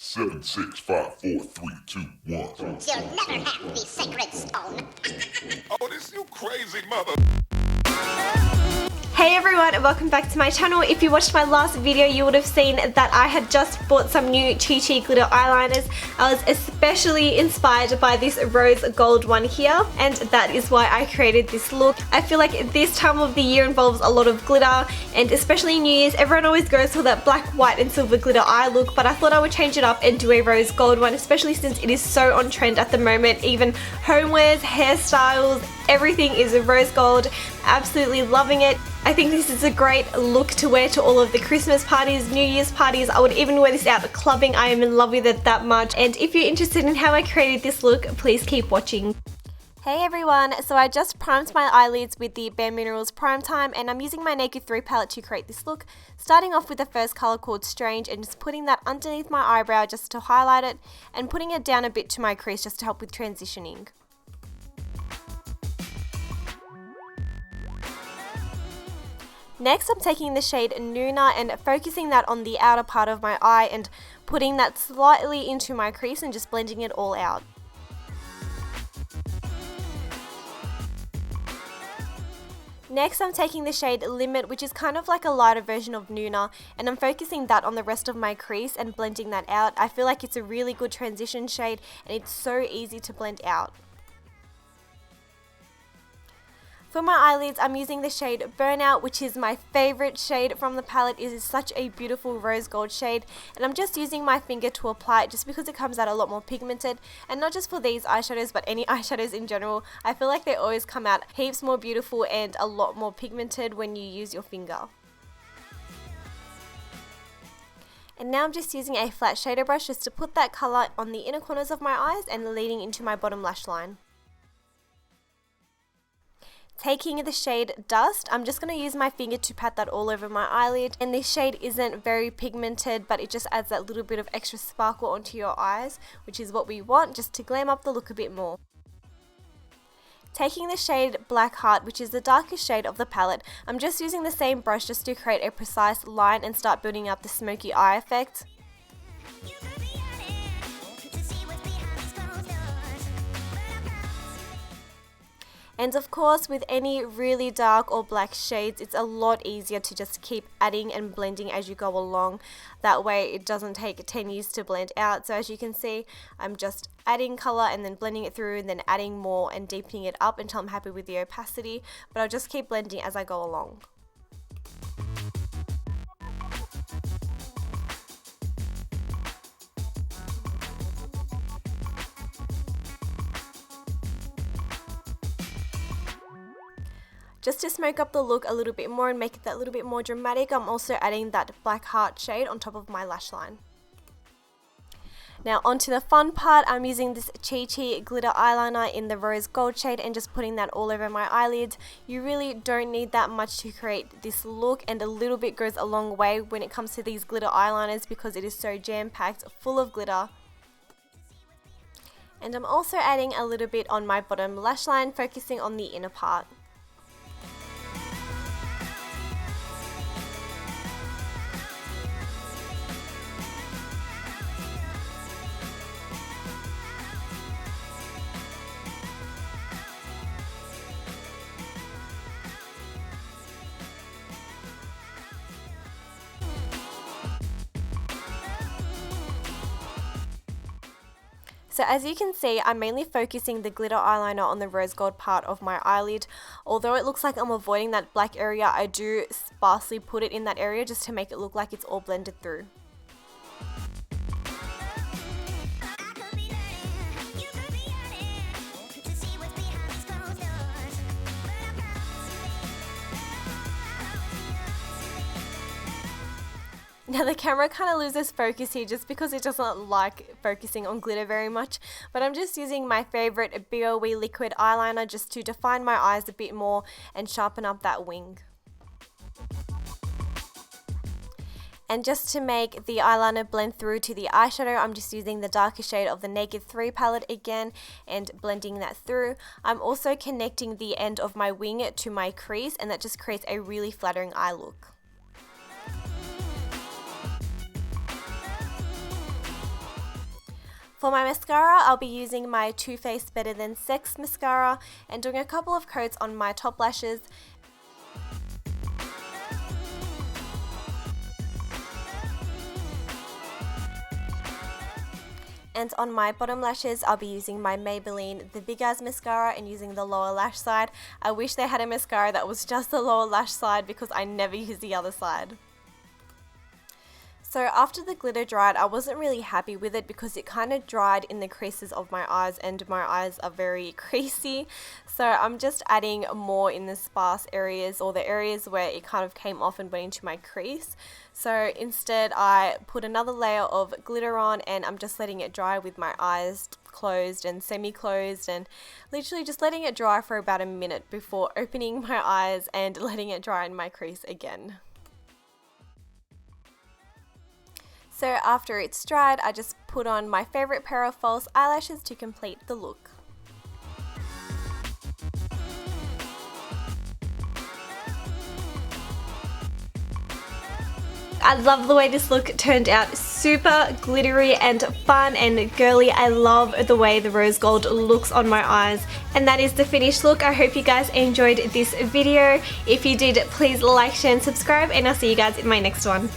7, 6, 5, 4, 3, 2, 1. You'll never have the sacred stone. Oh, this you crazy mother. Hey everyone, and welcome back to my channel. If you watched my last video, you would have seen that I had just bought some new Chi Chi glitter eyeliners. I was especially inspired by this rose gold one here, and that is why I created this look. I feel like this time of the year involves a lot of glitter, and especially New Year's, everyone always goes for that black, white and silver glitter eye look, but I thought I would change it up and do a rose gold one, especially since it is so on trend at the moment. Even homewares, hairstyles, everything is rose gold. Absolutely loving it. I think this is a great look to wear to all of the Christmas parties, New Year's parties. I would even wear this out clubbing. I am in love with it that much. And if you're interested in how I created this look, please keep watching. Hey everyone, so I just primed my eyelids with the Bare Minerals Prime Time, and I'm using my Naked 3 palette to create this look, starting off with the first colour called Strange and just putting that underneath my eyebrow just to highlight it, and putting it down a bit to my crease just to help with transitioning. Next, I'm taking the shade Nuna and focusing that on the outer part of my eye and putting that slightly into my crease and just blending it all out. Next, I'm taking the shade Limit, which is kind of like a lighter version of Nuna, and I'm focusing that on the rest of my crease and blending that out. I feel like it's a really good transition shade and it's so easy to blend out. For my eyelids, I'm using the shade Burnout, which is my favorite shade from the palette. It is such a beautiful rose gold shade, and I'm just using my finger to apply it just because it comes out a lot more pigmented, and not just for these eyeshadows but any eyeshadows in general. I feel like they always come out heaps more beautiful and a lot more pigmented when you use your finger. And now I'm just using a flat shader brush just to put that colour on the inner corners of my eyes and leading into my bottom lash line. Taking the shade Dust, I'm just going to use my finger to pat that all over my eyelid, and this shade isn't very pigmented, but it just adds that little bit of extra sparkle onto your eyes, which is what we want, just to glam up the look a bit more. Taking the shade Black Heart, which is the darkest shade of the palette, I'm just using the same brush just to create a precise line and start building up the smoky eye effect. And of course, with any really dark or black shades, it's a lot easier to just keep adding and blending as you go along. That way it doesn't take 10 years to blend out. So as you can see, I'm just adding colour and then blending it through and then adding more and deepening it up until I'm happy with the opacity. But I'll just keep blending as I go along. Just to smoke up the look a little bit more and make it that little bit more dramatic, I'm also adding that Black Heart shade on top of my lash line. Now onto the fun part, I'm using this Chi Chi glitter eyeliner in the rose gold shade and just putting that all over my eyelids. You really don't need that much to create this look, and a little bit goes a long way when it comes to these glitter eyeliners because it is so jam-packed full of glitter. And I'm also adding a little bit on my bottom lash line, focusing on the inner part. So as you can see, I'm mainly focusing the glitter eyeliner on the rose gold part of my eyelid. Although it looks like I'm avoiding that black area, I do sparsely put it in that area just to make it look like it's all blended through. Now the camera kind of loses focus here just because it doesn't like focusing on glitter very much, but I'm just using my favourite BOE liquid eyeliner just to define my eyes a bit more and sharpen up that wing. And just to make the eyeliner blend through to the eyeshadow, I'm just using the darker shade of the Naked 3 palette again and blending that through. I'm also connecting the end of my wing to my crease, and that just creates a really flattering eye look. For my mascara, I'll be using my Too Faced Better Than Sex mascara and doing a couple of coats on my top lashes. And on my bottom lashes, I'll be using my Maybelline The Big Eyes Mascara and using the lower lash side. I wish they had a mascara that was just the lower lash side because I never use the other side. So after the glitter dried, I wasn't really happy with it because it kind of dried in the creases of my eyes, and my eyes are very creasy. So I'm just adding more in the sparse areas, or the areas where it kind of came off and went into my crease. So instead I put another layer of glitter on, and I'm just letting it dry with my eyes closed and semi-closed, and literally just letting it dry for about a minute before opening my eyes and letting it dry in my crease again. So after it's dried, I just put on my favorite pair of false eyelashes to complete the look. I love the way this look turned out. Super glittery and fun and girly. I love the way the rose gold looks on my eyes. And that is the finished look. I hope you guys enjoyed this video. If you did, please like, share and subscribe, and I'll see you guys in my next one.